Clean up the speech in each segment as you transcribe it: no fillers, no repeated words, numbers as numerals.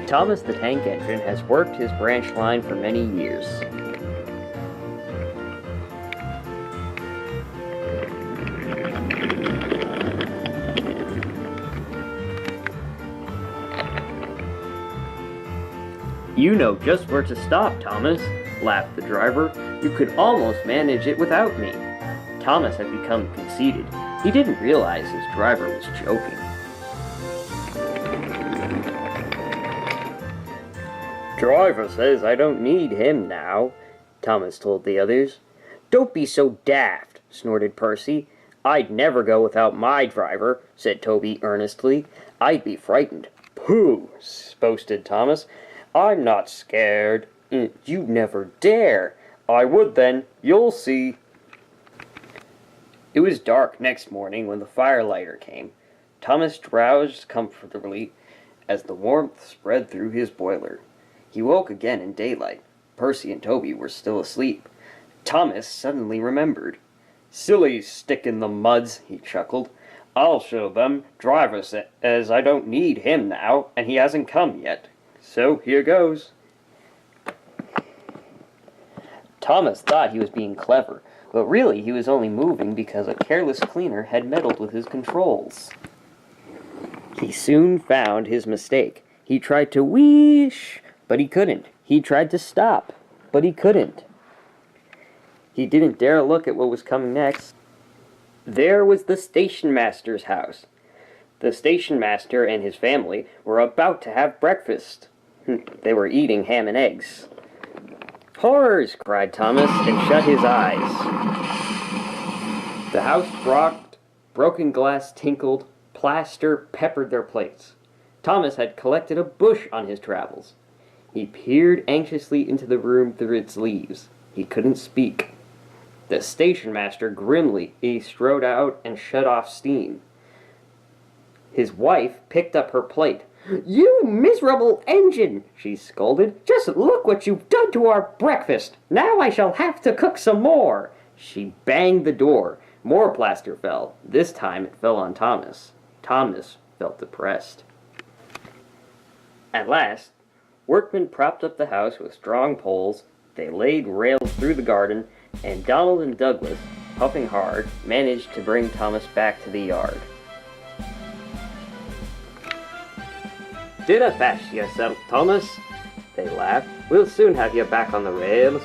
Thomas the Tank Engine has worked his branch line for many years. You know just where to stop, Thomas, laughed the driver. You could almost manage it without me. Thomas had become conceited. He didn't realize his driver was joking. Driver says I don't need him now, Thomas told the others. Don't be so daft, snorted Percy. I'd never go without my driver, said Toby earnestly. I'd be frightened. Pooh, boasted Thomas. I'm not scared. You never dare. I would then. You'll see. It was dark next morning when the firelighter came. Thomas drowsed comfortably as the warmth spread through his boiler. He woke again in daylight. Percy and Toby were still asleep. Thomas suddenly remembered. Silly stick in the muds, he chuckled. I'll show them. Driver says I don't need him now, and he hasn't come yet. So here goes. Thomas thought he was being clever, but really he was only moving because a careless cleaner had meddled with his controls. He soon found his mistake. He tried to whoosh, but he couldn't. He tried to stop, but he couldn't. He didn't dare look at what was coming next. There was the station master's house. The station master and his family were about to have breakfast. They were eating ham and eggs. Horrors! Cried Thomas, and shut his eyes. The house rocked, broken glass tinkled, plaster peppered their plates. Thomas had collected a bush on his travels. He peered anxiously into the room through its leaves. He couldn't speak. The station master grimly strode out and shut off steam. His wife picked up her plate. You miserable engine, she scolded. Just look what you've done to our breakfast. Now I shall have to cook some more. She banged the door. More plaster fell. This time it fell on Thomas. Thomas felt depressed. At last, workmen propped up the house with strong poles. They laid rails through the garden, and Donald and Douglas, puffing hard, managed to bring Thomas back to the yard. Did a bash yourself, Thomas? They laughed. We'll soon have you back on the rails.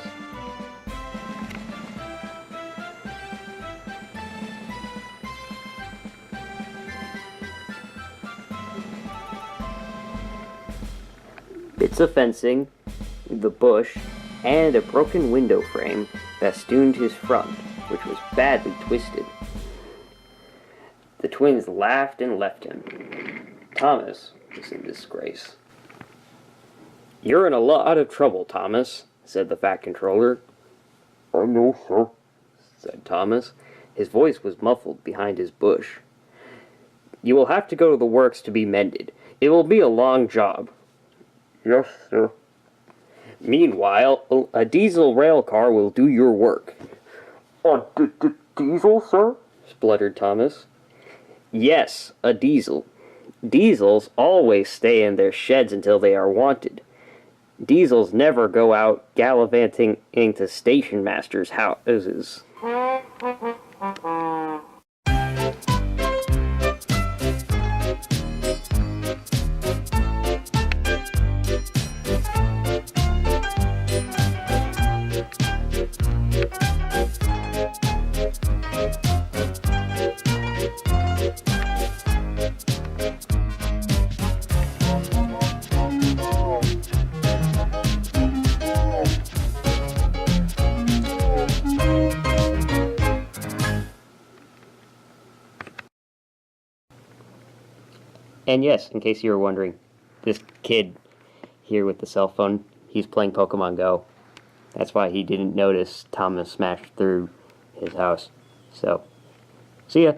Bits of fencing, the bush, and a broken window frame festooned his front, which was badly twisted. The twins laughed and left him. Thomas was in disgrace. You're in a lot of trouble, Thomas, said the fat controller. I know, sir, said Thomas. His voice was muffled behind his bush. You will have to go to the works to be mended. It will be a long job. Yes, sir. Meanwhile, a diesel rail car will do your work. A diesel, sir? Spluttered Thomas. Yes, a diesel. Diesels always stay in their sheds until they are wanted. Diesels never go out gallivanting into station masters' houses. And yes, in case you were wondering, this kid here with the cell phone, he's playing Pokemon Go. That's why he didn't notice Thomas smashed through his house. So, see ya.